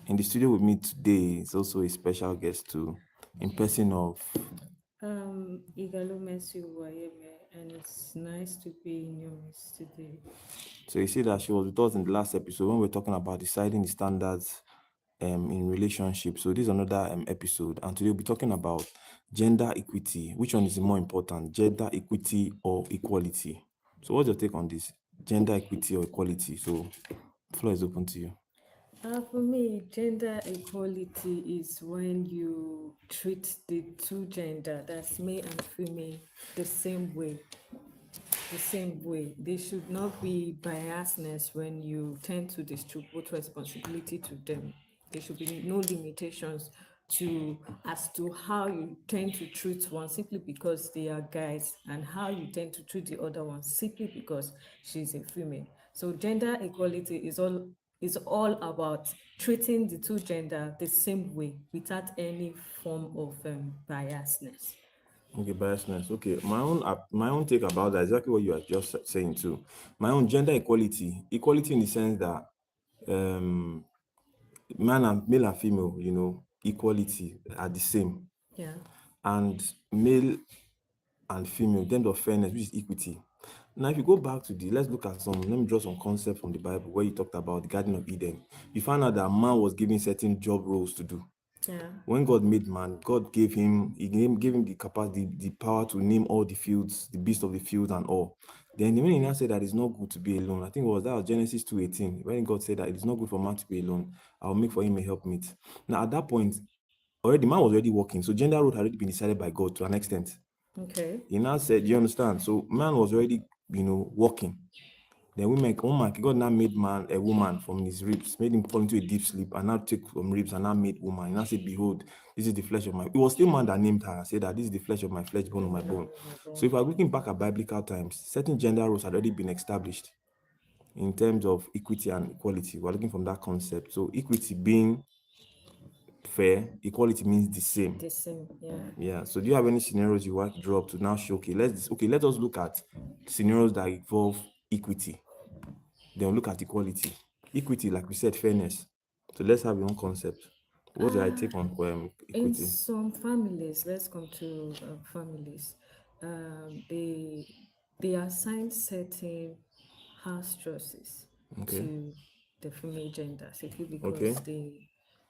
In the studio with me today is also a special guest too, in person of. Igalo Messi Wayeme, and it's nice to be in your midst today. So you see that she was with us in the last episode when we were talking about deciding the standards in relationships. So this is another episode, and today we'll be talking about gender equity. Which one is more important, gender equity or equality? So what's your take on this, gender equity or equality? So the floor is open to you. For me, gender equality is when you treat the two gender, that's male and female, the same way. The same way. There should not be biasness when you tend to distribute responsibility to them. There should be no limitations to as to how you tend to treat one simply because they are guys, and how you tend to treat the other one simply because she's a female. So gender equality is all about treating the two gender the same way without any form of biasness. Okay, biasness. Okay, my own take about that is exactly what you are just saying too. My own gender equality in the sense that um man and male and female, equality are the same, Yeah. and male and female in terms of fairness, which is equity. Now, if you go back to let's look at let me draw some concepts from the Bible where you talked about the Garden of Eden. You found out that man was given certain job roles to do. Yeah. When God made man, God gave him the capacity, the power to name all the fields, the beasts of the fields and all. Then when he now said that it's not good to be alone, I think that was Genesis 2:18, when God said that it is not good for man to be alone. I'll make for him a helpmeet. Now at that point, already man was already working, so gender role had already been decided by God to an extent. Okay. He now said, you understand? So man was already, working. Then God now made man a woman from his ribs, made him fall into a deep sleep, and now take from ribs and now made woman. And now said, behold, this is the flesh of my. It was still man that named her and said that this is the flesh of my flesh, bone of my bone. So if we're looking back at biblical times, certain gender roles had already been established in terms of equity and equality. We're looking from that concept. So equity being fair, equality means the same. The same, yeah. Yeah. So do you have any scenarios you want to draw up to now show? Let us look at scenarios that involve equity. Then we'll look at equality. Equity, like we said, fairness. So let's have your own concept. What's your take on In equity? some families, let's come to families, they assign certain house chores Okay. to the female gender simply Okay. because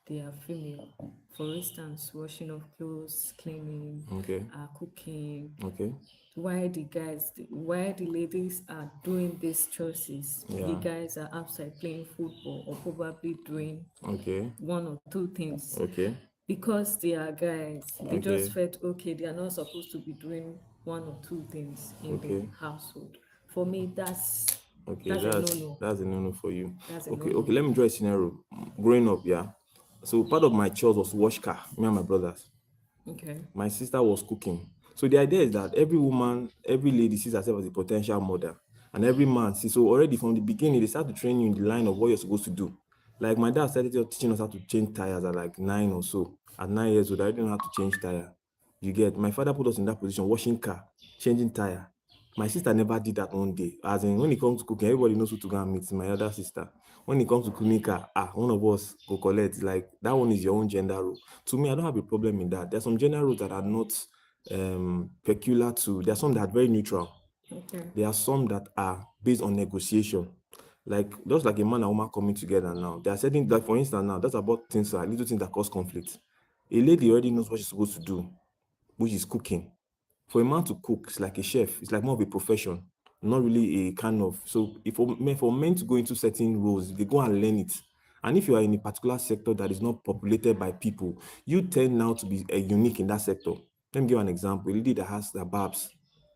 they are female. For instance, washing of clothes, cleaning, Okay. cooking. Okay. While the ladies are doing these choices, the Yeah. guys are outside playing football or probably doing Okay. one or two things. Okay. Because they are guys, they just Okay. felt okay, they are not supposed to be doing one or two things in the Okay. household. For me, Okay. that's a That's no-no. that's a no-no for you. That's a Okay. no-no. Okay. Let me draw a scenario. Growing up, yeah. So part of my chores was to wash car. Me and my brothers. Okay. My sister was cooking. So the idea is that every woman, every lady sees herself as a potential mother, and every man sees. So already from the beginning, they start to train you in the line of what you're supposed to do. Like my dad started teaching us how to change tires at like 9 or so. At 9 years old, I didn't know how to change tire. You get? My father put us in that position, washing car, changing tire. My sister never did that one day. As in, when it comes to cooking, everybody knows who to go and meet. My other sister. When it comes to cleaning car, one of us go collect. Like that one is your own gender role. To me, I don't have a problem in that. There's some gender roles that are not peculiar to. There are some that are very neutral. Okay. There are some that are based on negotiation. Like just like a man and woman coming together now. There are certain, like for instance now, that's about things like little things that cause conflict. A lady already knows what she's supposed to do, which is cooking. For a man to cook, it's like a chef. It's like more of a profession, not really a kind of. So if for men to go into certain roles, they go and learn it. And if you are in a particular sector that is not populated by people, you tend now to be unique in that sector. Let me give an example. A lady that has the barbs,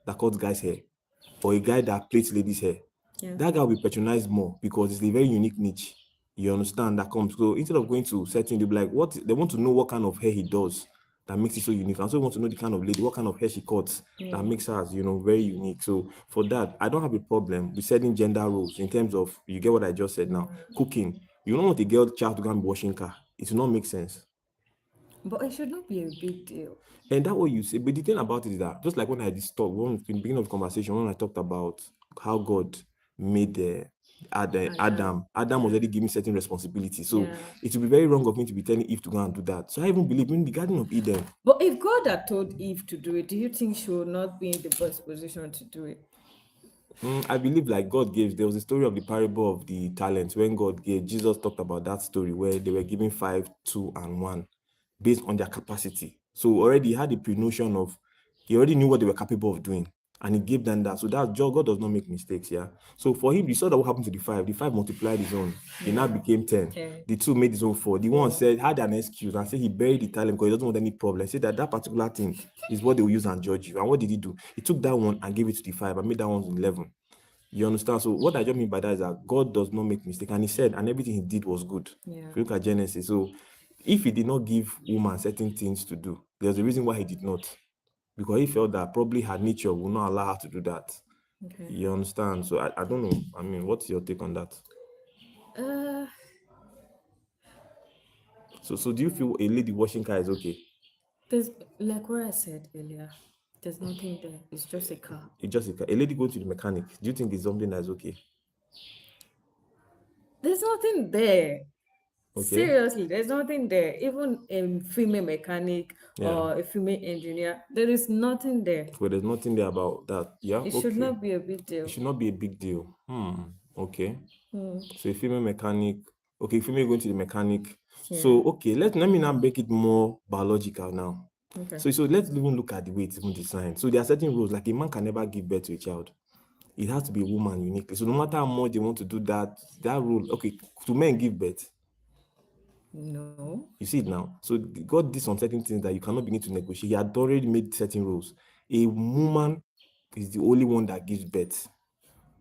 that cuts guys' hair, or a guy that plaits ladies' hair. Yeah. That guy will be patronized more because it's a very unique niche. You understand that comes. So instead of going to certain, they'll be like, what they want to know what kind of hair he does that makes it so unique. And so want to know the kind of lady, what kind of hair she cuts that Yeah. makes her, very unique. So for that, I don't have a problem with setting gender roles in terms of you get what I just said now. Cooking. You don't want a girl child to go and be washing car. It will not make sense. But it should not be a big deal. And that what you say, but the thing about it is that just like when I just talked, in the beginning of the conversation, when I talked about how God made Adam was already given certain responsibility. So Yeah. it would be very wrong of me to be telling Eve to go and do that. So I even believe in the Garden of Eden. But if God had told Eve to do it, do you think she would not be in the best position to do it? I believe like God gave, there was a story of the parable of the talents when God gave, Jesus talked about that story where they were given 5, 2, and 1 based on their capacity. So already he had a pre-notion of, he already knew what they were capable of doing. And he gave them that. So that God does not make mistakes, yeah. So for him, you saw that what happened to the 5. The 5 multiplied his own. He now became 10. Okay. The 2 made his own 4. The 1 said, had an excuse and said he buried the talent because he doesn't want any problem. He said that particular thing is what they will use and judge you. And what did he do? He took that one and gave it to the 5 and made that one 11. You understand? So what I just mean by that is that God does not make mistake. And he said, and everything he did was good. Yeah. If you look at Genesis. So if he did not give woman certain things to do, there's a reason why he did not. Because he felt that probably her nature will not allow her to do that. Okay. You understand? So I don't know. I mean, what's your take on that? So do you feel a lady washing car is okay? There's, like what I said earlier, there's nothing there. It's just a car. It's just a car. A lady going to the mechanic, do you think it's something that's okay? There's nothing there. Okay. Seriously, there's nothing there. Even a female mechanic or a female engineer, there is nothing there. Well, there's nothing there about that. Yeah. It should not be a big deal. It should not be a big deal. Okay. So a female mechanic. Okay, female going to the mechanic. Yeah. So okay, let me now make it more biological now. Okay. So let's even look at the way it's even designed. So there are certain rules, like a man can never give birth to a child. It has to be a woman uniquely. So no matter how much they want to do that rule, okay, to men give birth. No. You see it now. So God did some certain things that you cannot begin to negotiate. He had already made certain rules. A woman is the only one that gives birth,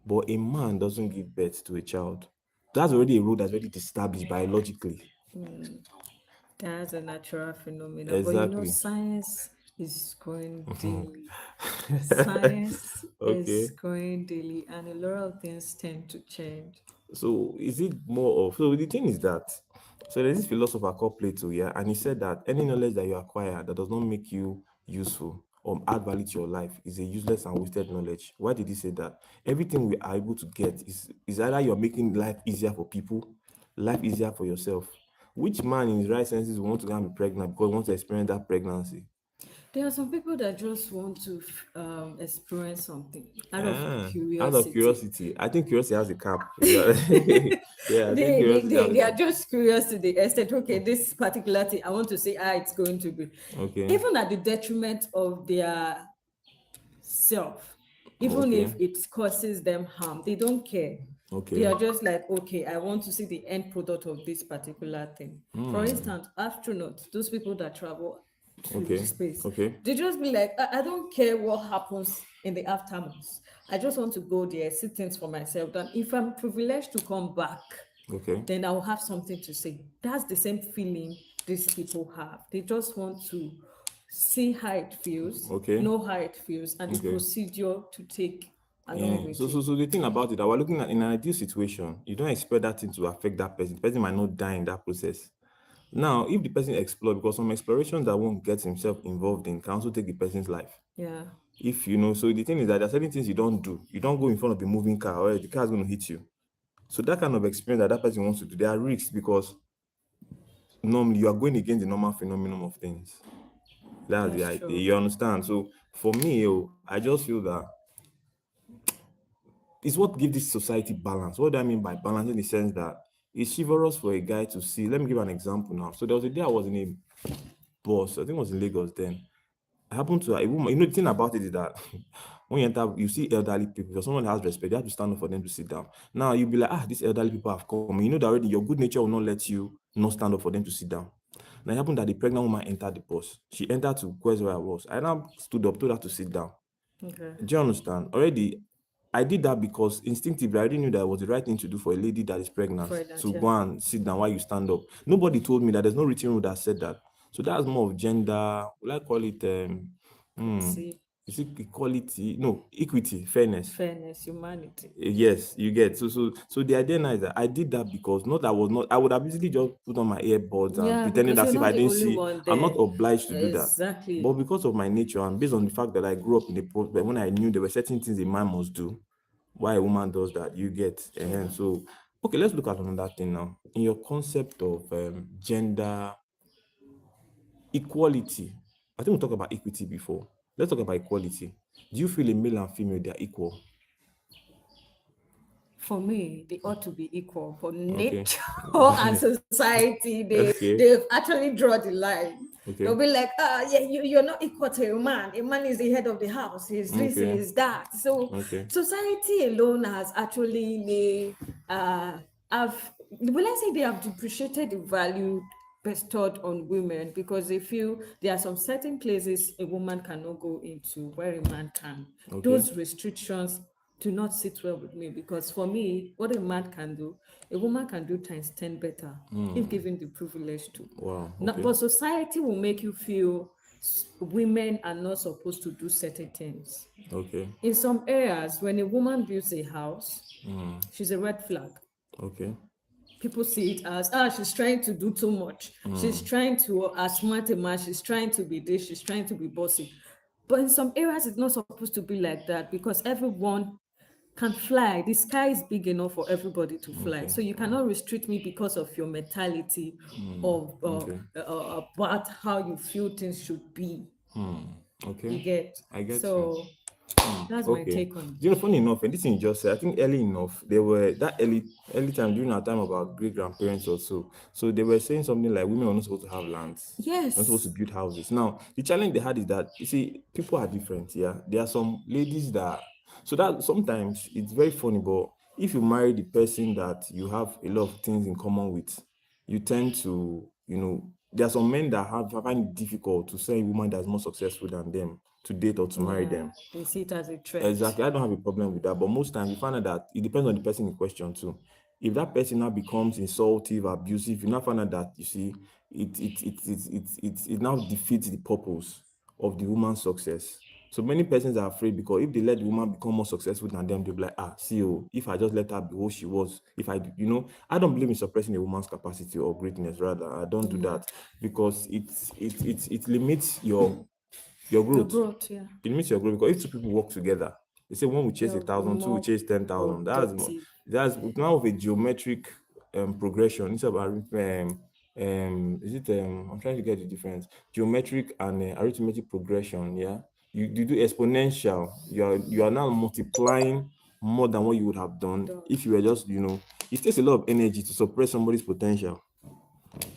but a man doesn't give birth to a child. That's already a rule that's already established biologically. That's a natural phenomenon. Exactly. But you know, science is going daily. Science is going daily, and a lot of things tend to change. So is it more of, so the thing is that, so there's this philosopher called Plato, yeah, and he said that any knowledge that you acquire that does not make you useful or add value to your life is a useless and wasted knowledge. Why did he say that? Everything we are able to get is either you're making life easier for people, life easier for yourself. Which man in his right senses will want to go and be pregnant because he wants to experience that pregnancy? There are some people that just want to experience something out of curiosity. Out of curiosity. I think curiosity has a cap. Yeah, they are just curious to the extent, okay, this particular thing, I want to see how it's going to be. Okay. Even at the detriment of their self, even if it causes them harm, they don't care. Okay. They are just like, okay, I want to see the end product of this particular thing. For instance, astronauts, those people that travel to space, they just be like, I don't care what happens in the aftermath. I just want to go there, see things for myself. And if I'm privileged to come back, then I'll have something to say. That's the same feeling these people have. They just want to see how it feels, know how it feels, and the procedure to take along with it. So the thing about it, that we're looking at in an ideal situation, you don't expect that thing to affect that person. The person might not die in that process. Now, if the person explores, because some explorations that one gets himself involved in can also take the person's life. Yeah. If you know, so the thing is that there are certain things you don't do. You don't go in front of a moving car, or the car is going to hit you. So that kind of experience that person wants to do, there are risks because normally you are going against the normal phenomenon of things. That's the idea. You understand? So for me, I just feel that it's what gives this society balance. What do I mean by balance? In the sense that it's chivalrous for a guy to see. Let me give an example now. So there was a day I was in a bus, I think it was in Lagos then. I happened to a woman. You know, the thing about it is that when you enter, you see elderly people, because someone has respect, you have to stand up for them to sit down. Now you'll be like, these elderly people have come. You know that already your good nature will not let you not stand up for them to sit down. Now it happened that the pregnant woman entered the bus. She entered to where I was. I now stood up, told her to sit down. Okay. Do you understand? Already, I did that because instinctively I already knew that it was the right thing to do for a lady that is pregnant to go and sit down while you stand up. Nobody told me that. There's no written rule that said that. So that's more of gender. Will I call it? Is it equality? No, equity, fairness, humanity. Yes, you get. So the idea now is that I did that because I would have easily just put on my earbuds and pretending as if I didn't see. I'm not obliged to do that. Exactly. But because of my nature and based on the fact that I grew up in a when I knew there were certain things a man must do, why a woman does that. You get. And so, okay, let's look at another thing now. In your concept of gender equality, I think we talked about equity before. Let's talk about equality. Do you feel a male and female they are equal? For me, they ought to be equal. For Okay. nature and society, Okay. they've actually drawn the line. Okay. They'll be like, yeah, you're not equal to a man. A man is the head of the house. He's this, Okay. he's that. So Okay. society alone has actually will I say they have depreciated the value bestowed on women because they feel there are some certain places a woman cannot go into where a man can. Okay. Those restrictions do not sit well with me because for me, what a man can do, a woman can do times 10 better if given the privilege to. Wow. Now, Okay. but society will make you feel women are not supposed to do certain things. Okay. In some areas, when a woman builds a house, she's a red flag. Okay. People see it as, she's trying to do too much. She's trying to outsmart a man. She's trying to be this. She's trying to be bossy. But in some areas, it's not supposed to be like that because everyone can fly. The sky is big enough for everybody to fly. Okay. So you cannot restrict me because of your mentality of Okay. about how you feel things should be. Okay. You get? I get you. So that's my Okay. take on it. You know, funny enough, and this thing you just said, I think early enough, they were that early time during our time about great grandparents or so. So they were saying something like women are not supposed to have lands. Yes. They're not supposed to build houses. Now, the challenge they had is that you see, people are different, yeah. There are some ladies that so that sometimes it's very funny, but if you marry the person that you have a lot of things in common with, you tend to, there are some men that find it difficult to say a woman that's more successful than them to date or to marry them. They see it as a threat. Exactly. I don't have a problem with that. But most times you find out that it depends on the person in question too. If that person now becomes insultive, abusive, you now find out that you see it now defeats the purpose of the woman's success. So many persons are afraid because if they let the woman become more successful than them, they'll be like, see, if I just let her be who she was, I don't believe in suppressing a woman's capacity or greatness. Rather, I don't do that because it limits your growth. Yeah. It limits your growth because if two people work together, they say one will chase 1,000, two will chase 10,000. That's now of a geometric progression. It's about I'm trying to get the difference. Geometric and arithmetic progression. Yeah, you do exponential. You are now multiplying more than what you would have done if you were just it takes a lot of energy to suppress somebody's potential.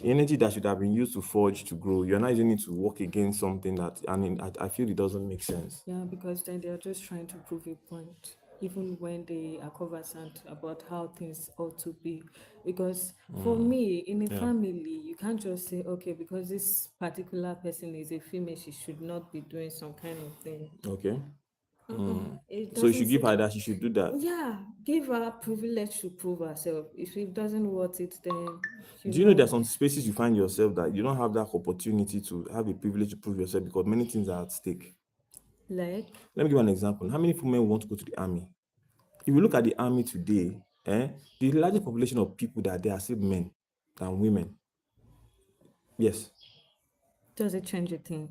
The energy that should have been used to forge to grow, you're not using it to work against something that, I feel it doesn't make sense. Yeah, because then they're just trying to prove a point, even when they are conversant about how things ought to be. Because for me, in a family, you can't just say, okay, because this particular person is a female, she should not be doing some kind of thing. Okay. It So you doesn't should give sit her that, she should do that. Yeah, give her privilege to prove herself. If it doesn't want it, then Do you know there are some spaces you find yourself that you don't have that opportunity to have a privilege to prove yourself because many things are at stake? like Let me give you an example. How many women want to go to the army? If you look at the army today, the largest population of people that are there are still men than women. Yes. does it change a thing?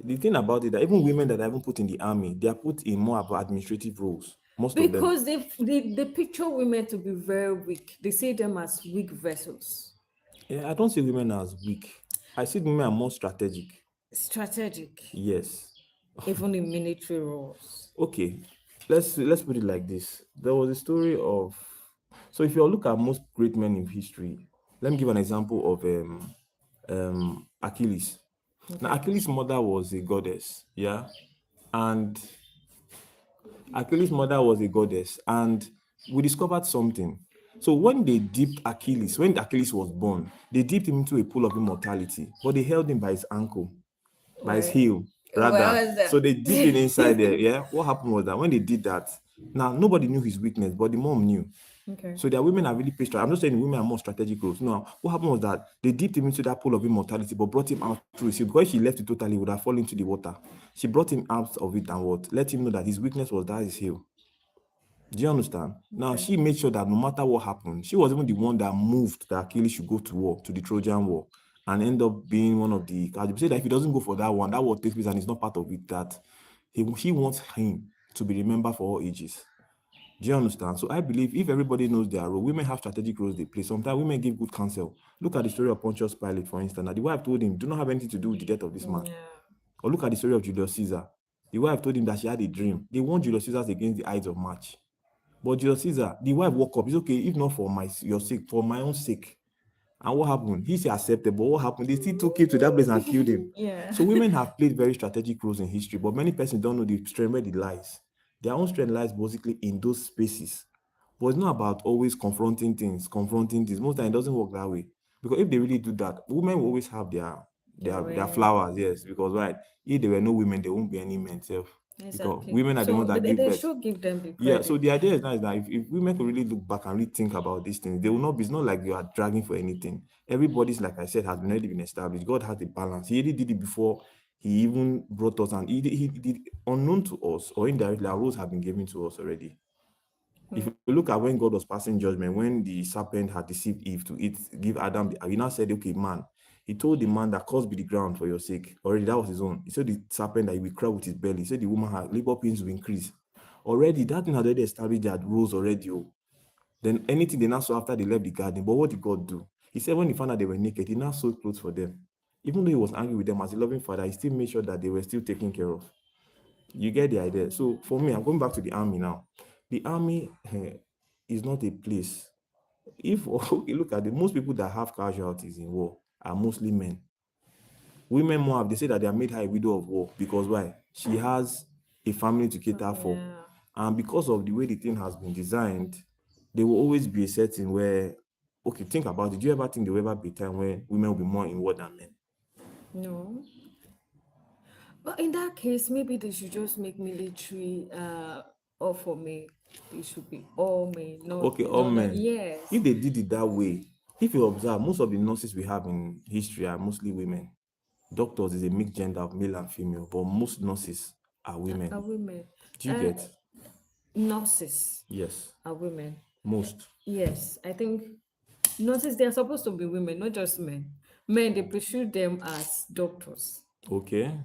The thing about it that even women that are even put in the army, they are put in more about administrative roles. Most of them. Because they picture women to be very weak. They see them as weak vessels. Yeah, I don't see women as weak. I see women are more strategic. Strategic, Yes. even in military roles. Okay. Let's put it like this. There was a story of so if you look at most great men in history, let me give an example of Achilles. Now Achilles' mother was a goddess, yeah, and Achilles' mother was a goddess, and we discovered something. So when they dipped Achilles, when Achilles was born, they dipped him into a pool of immortality, but they held him by his ankle, by his heel, rather. So they dipped it inside there. Yeah. What happened was that when they did that, now nobody knew his weakness, but the mom knew. Okay. So their women are really patient. I'm not saying women are more strategic roles. No, what happened was that they dipped him into that pool of immortality, but brought him out through his heel. Because if she left it totally, he would have fallen into the water. She brought him out of it and what? Let him know that his weakness was that his heel. Do you understand? Now she made sure that no matter what happened, she was even the one that moved that Achilles should go to war, to the Trojan War, and end up being one of the. They say that if he doesn't go for that one, that war takes place and he's not part of it. That he wants him to be remembered for all ages. Do you understand? So I believe if everybody knows their role, women have strategic roles they play. Sometimes women give good counsel. Look at the story of Pontius Pilate, for instance. Now, the wife told him, do not have anything to do with the death of this man. Yeah. Or look at the story of Julius Caesar. The wife told him that she had a dream. They warned Julius Caesar against the Ides of March. But Julius Caesar, the wife woke up. It's okay, if not for your sake, for my own sake. And what happened? He accepted, but what happened? They still took him to that place and killed him. Yeah. So women have played very strategic roles in history, but many persons don't know the strength where it lies. Their own strength lies basically in those spaces. But it's not about always confronting things. Most times it doesn't work that way. Because if they really do that, women will always have their Well, flowers, yes. Because right, if there were no women, there won't be any men self. Because exactly. women are the So ones that give they birth. should give them the Yeah, credit. so the idea is now is that if women can really look back and really think about these things, they will not be, it's not like you are dragging for anything. Everybody's, like I said, has already been established. God has a balance. He already did it before he even brought us, and he did unknown to us or indirectly, our rules have been given to us already. If you look at when God was passing judgment, when the serpent had deceived Eve to eat, give Adam, he now said, okay, man, he told the man that cursed be the ground for your sake. Already, that was his own. He said the serpent that he will crawl with his belly. He said the woman had labor pains will increase. Already, that thing had already established that rules already. Then anything they now saw after they left the garden. But what did God do? He said when he found out they were naked, he now sewed clothes for them. Even though he was angry with them as a loving father, he still made sure that they were still taken care of. You get the idea? So for me, I'm going back to the army now. The army is not a place. If okay, look at most people that have casualties in war are mostly men. Women more have, they say that they are made her a widow of war because why? She has a family to cater for. Yeah. And because of the way the thing has been designed, there will always be a setting where, okay, think about it. Do you ever think there will ever be a time where women will be more in war than men? No. But in that case, maybe they should just make military all for me. It should be all men, not Okay, all men. yes. If they did it that way, if you observe, most of the nurses we have in history are mostly women. Doctors is a mixed gender of male and female, but most nurses are women. Are women. Do you get? Nurses Yes, are women. most. Yes, I think nurses, they are supposed to be women, not just men. Men, they pursue them as doctors. Okay.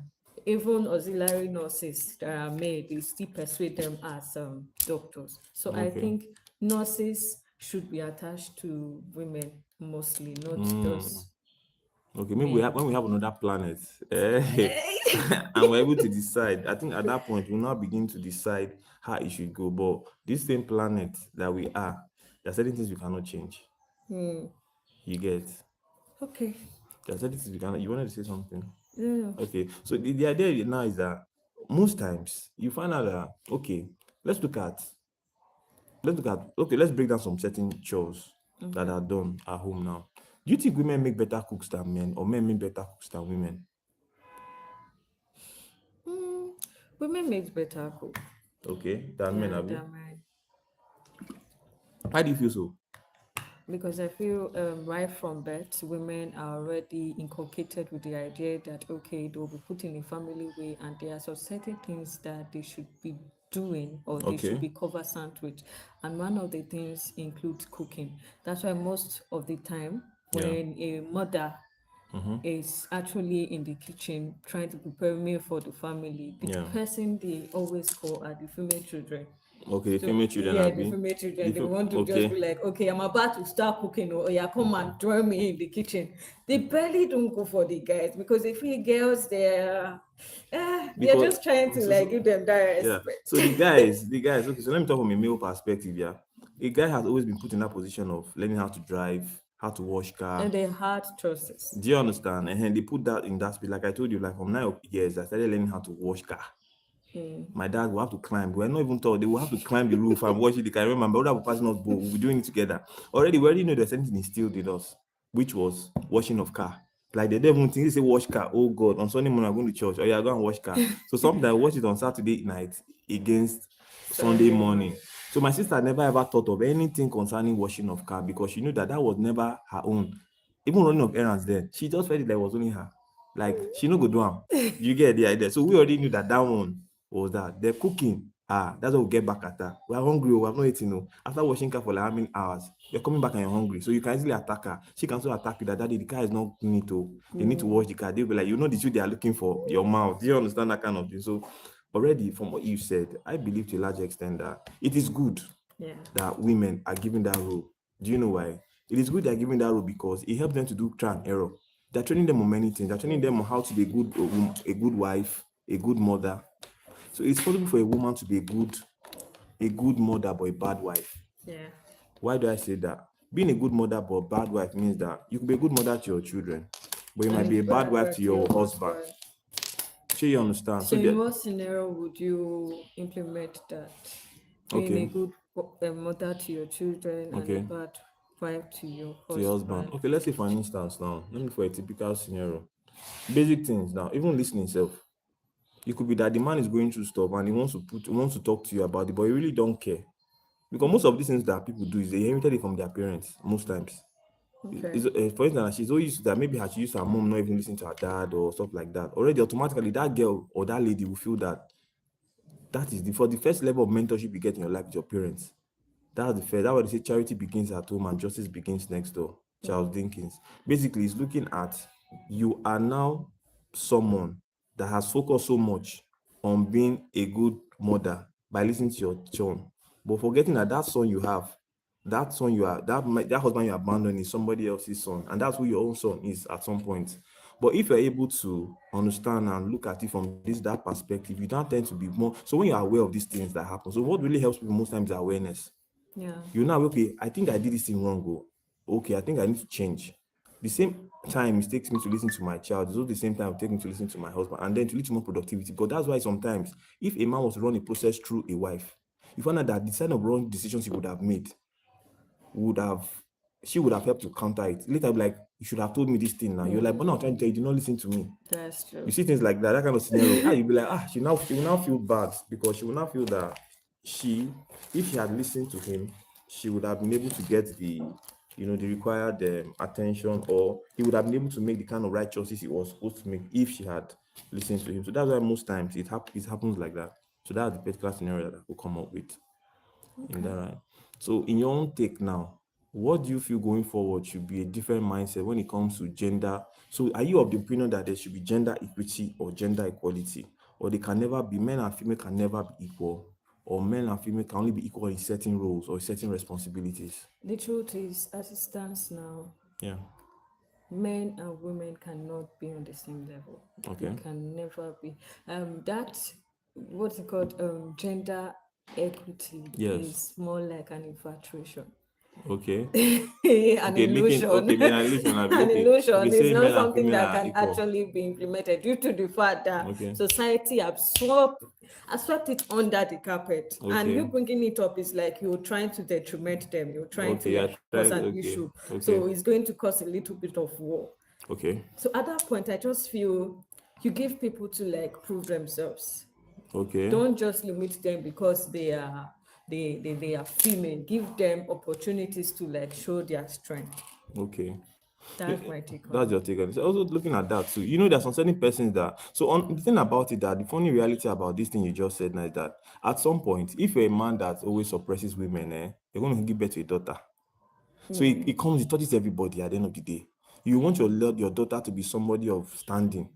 Even auxiliary nurses that are made, they still persuade them as doctors. So I Okay. think nurses should be attached to women mostly, not just. Okay, maybe when we have another planet, and we're able to decide. I think at that point we'll now begin to decide how it should go. But this same planet that we are, there are certain things we cannot change. You get? Okay. There are certain things we cannot. You wanted to say something? Yeah. Okay, so the idea now is that most times you find out that okay, let's break down some certain chores that are done at home now. Do you think women make better cooks than men, or men make better cooks than women? Women make better cook Okay, than men, have you? than men. Why do you feel so? Because I feel right from birth, women are already inculcated with the idea that, okay, they will be put in a family way and there are some certain things that they should be doing or they Okay. should be conversant with. And one of the things includes cooking. That's why most of the time, when a mother is actually in the kitchen trying to prepare meal for the family, the person they always call are the female children. Okay, the female children, Yeah, Abi. the female children. They The want to just be like, okay, I'm about to start cooking. Oh, yeah, come and join me in the kitchen. They barely don't go for the guys because they feel girls, they're just trying to give them that Yeah. respect. So the guys, okay, so let me talk from a male perspective, yeah. A guy has always been put in that position of learning how to drive, how to wash car. And they hard choices. Do you understand? And they put that in that space. Like I told you, like from 9 years, I started learning how to wash car. My dad will have to climb. We're not even taught. They will have to climb the roof and wash it. I remember my brother was passing us both. We'll be doing it together. We already know there's something instilled in us, which was washing of car. Like they don't even think they say wash car. Oh God, on Sunday morning I'm going to church. Oh yeah, go and wash car. So sometimes I watch it on Saturday night against Sunday morning. So my sister never ever thought of anything concerning washing of car because she knew that was never her own. Even running of errands there, she just felt it like it was only her. Like she no go do am. You get the idea. So we already knew that one was that. The cooking, that's what we get back at her. We are hungry, we have not eaten. After washing car for like how many hours, you're coming back and you're hungry. So you can easily attack her. She can also attack you that daddy, the car is not neat. They need to wash the car. They'll be like, the truth they are looking for, your mouth. Do you understand that kind of thing? So already from what you said, I believe to a large extent that it is good. Yeah. that women are given that role. Do you know why? It is good they're given that role because it helps them to do trial and error. They're training them on many things. They're training them on how to be a good wife, a good mother. So it's possible for a woman to be a good mother but a bad wife. Yeah. Why do I say that? Being a good mother but bad wife means that you could be a good mother to your children, but you might And be a a bad bad wife wife to to your your husband. husband. Sure, you understand? So in what scenario would you implement that? Being a Okay, good mother to your children and a okay, bad wife to your to your husband. husband. Okay, let's say for an instance now, let me for a typical scenario. Basic things now, even listening self. It could be that the man is going through stuff and he wants to talk to you about it, but he really don't care. Because most of these things that people do is they inherited it from their parents most times. Okay. For instance, she's so used to that. Maybe she used her mom not even listening to her dad or stuff like that. Already, automatically, that girl or that lady will feel that is for the first level of mentorship you get in your life with your parents. That's the first. That's why they say charity begins at home and justice begins next door. Charles Dinkins. Basically, he's looking at you are now someone that has focused so much on being a good mother by listening to your children, but forgetting that son you have, that son you are, that husband you abandoned is somebody else's son, and that's who your own son is at some point. But if you're able to understand and look at it from that perspective, you don't tend to be more. So when you're aware of these things that happen, so what really helps people most times is awareness. Yeah. You know, okay, I think I did this thing wrong. Okay, I think I need to change. The same time it takes me to listen to my child, it's also the same time it takes me to listen to my husband, and then to lead to more productivity. Because that's why sometimes, if a man was to run a process through a wife, you find out that the kind of wrong decisions he would have made would have she would have helped to counter it. Later, be like, you should have told me this thing now. You're like, but now I'm trying to tell you, you did not listen to me. That's true. You see things like that kind of scenario. You'll be like, she will now feel bad because she will now feel that if she had listened to him, she would have been able to get the required attention, or he would have been able to make the kind of right choices he was supposed to make if she had listened to him. So that's why most times it happens like that. So that's the particular scenario that I could come up with in that, right? So in your own take now, what do you feel going forward should be a different mindset when it comes to gender? So are you of the opinion that there should be gender equity or gender equality, or they can never be, men and female can never be equal, or men and female can only be equal in certain roles or certain responsibilities? The truth is, as it stands now, Yeah. men and women cannot be on the same level. Okay. They can never be. That what's it called? Gender equity Yes. is more like an infatuation. Okay. An Okay, illusion. an illusion. An Okay. illusion Okay, is say not men and something female that are can equal. actually be implemented due to the fact that Okay. society has swept it under the carpet. And you Okay. bringing it up is like you're trying to detriment them. You're trying to Okay, like cause an okay. issue. Okay. So it's going to cause a little bit of war. Okay. So at that point, I just feel you give people to like prove themselves. Okay. Don't just limit them because they are female. Give them opportunities to like show their strength. Okay. That's my take on That's your it. take on it. So also looking at that too, there's some certain persons that, so on the thing about it, that the funny reality about this thing you just said now is that at some point, if you're a man that always suppresses women, you're going to give birth to a daughter. So it touches everybody at the end of the day. You want your daughter to be somebody of standing.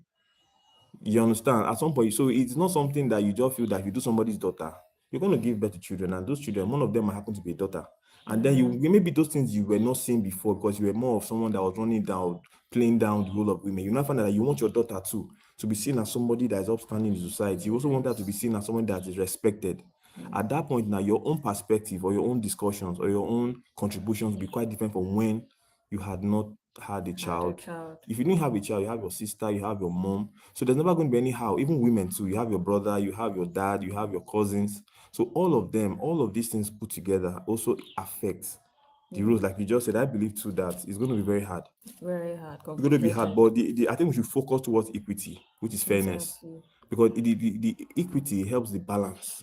You understand? At some point, so it's not something that you just feel that if you do somebody's daughter, you're going to give birth to children, and those children, one of them might happen to be a daughter. And then maybe those things you were not seeing before because you were more of someone that was running down, playing down the role of women. You now find out that you want your daughter too to be seen as somebody that is upstanding in society. You also want her to be seen as someone that is respected. At that point now, your own perspective or your own discussions or your own contributions will be quite different from when you had not had a child. If you didn't have a child, you have your sister, you have your mom. So there's never going to be any how. Even women too. You have your brother, you have your dad, you have your cousins. So all of them, all of these things put together also affects the rules. Like you just said, I believe too that it's going to be very hard. Very hard. It's going to be hard, but I think we should focus towards equity, which is fairness. Exactly. Because the equity helps the balance.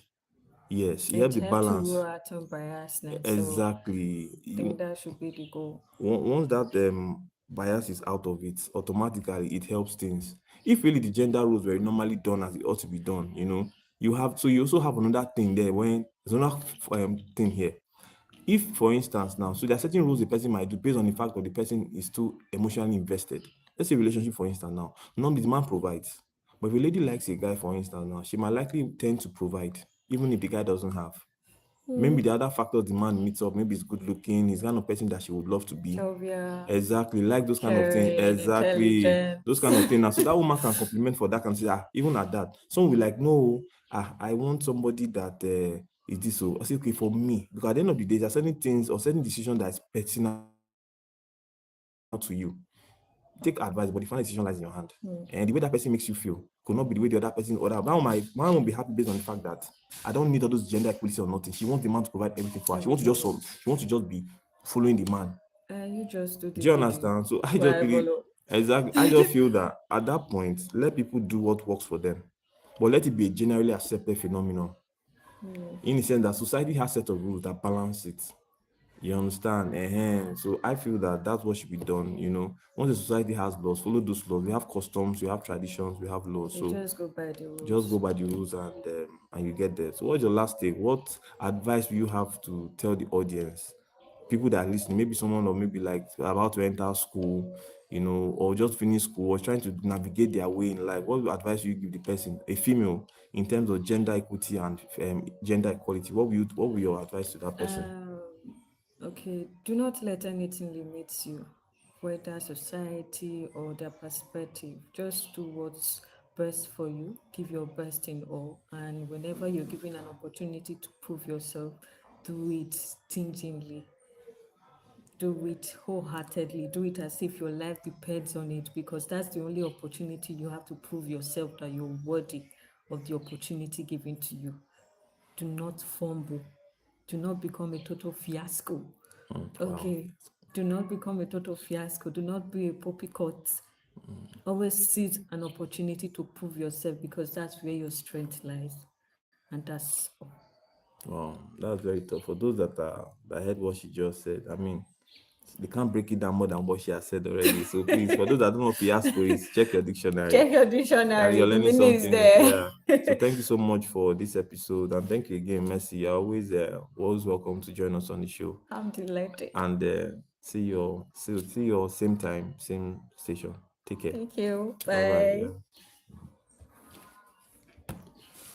Yes, it helps the balance. To rule out unbiasedness. Exactly. So I think that should be the goal. Once that bias is out of it, automatically it helps things. If really the gender roles were normally done as it ought to be done, you also have another thing there when there's another thing here. If, for instance, now, so there are certain rules the person might do based on the fact that the person is too emotionally invested. Let's say relationship, for instance, now, normally the man provides. But if a lady likes a guy, for instance, now, she might likely tend to provide, even if the guy doesn't have. Maybe the other factors the man meets up, maybe he's good looking, he's the kind of person that she would love to be. Jovial, Exactly, like those kind of things. caring, Exactly, intelligent. those kind of things. And so that woman can compliment for that and say, even at that, some will like, no, I want somebody that is this. So I say, okay, for me, because at the end of the day, there are certain things or certain decisions that is personal to you. Take advice, but the final decision lies in your hand. And the way that person makes you feel could not be the way the other person or that. Now my man won't be happy based on the fact that I don't need all those gender equality or nothing. She wants the man to provide everything for her. She wants to just be following the man. You just do Do the you video. understand? So I Why just really follow? exactly I just feel that at that point, let people do what works for them, but let it be a generally accepted phenomenon. In the sense that society has set of rules that balance it. You understand? So I feel that that's what should be done. Once the society has laws, follow those laws. We have customs, we have traditions, we have laws. You So just go by the rules. just go by the rules and you get there. So what's your last take? What advice will you have to tell the audience? People that are listening, maybe someone or maybe like about to enter school, or just finish school or trying to navigate their way in life. What advice will you give the person, a female, in terms of gender equity and gender equality? What will your advice to that person? Okay, do not let anything limit you, whether society or their perspective. Just do what's best for you, give your best in all, and whenever you're given an opportunity to prove yourself, do it stingingly, do it wholeheartedly, do it as if your life depends on it, because that's the only opportunity you have to prove yourself that you're worthy of the opportunity given to you. Do not fumble, do not become a total fiasco. Okay, do not become a total fiasco. Do not be a poppycock. Always seize an opportunity to prove yourself, because that's where your strength lies. And that's all. Wow, that's very tough. For those that heard what she just said, I mean, they can't break it down more than what she has said already. So please, for those that don't know what fiasco is, check your dictionary. Check your And dictionary. you're The learning meaning is something. there. Yeah. So thank you so much for this episode, and thank you again, Mercy. You're always welcome to join us on the show. I'm delighted. And see you same time, same station. Take care. Thank you. Bye bye. Bye. Yeah.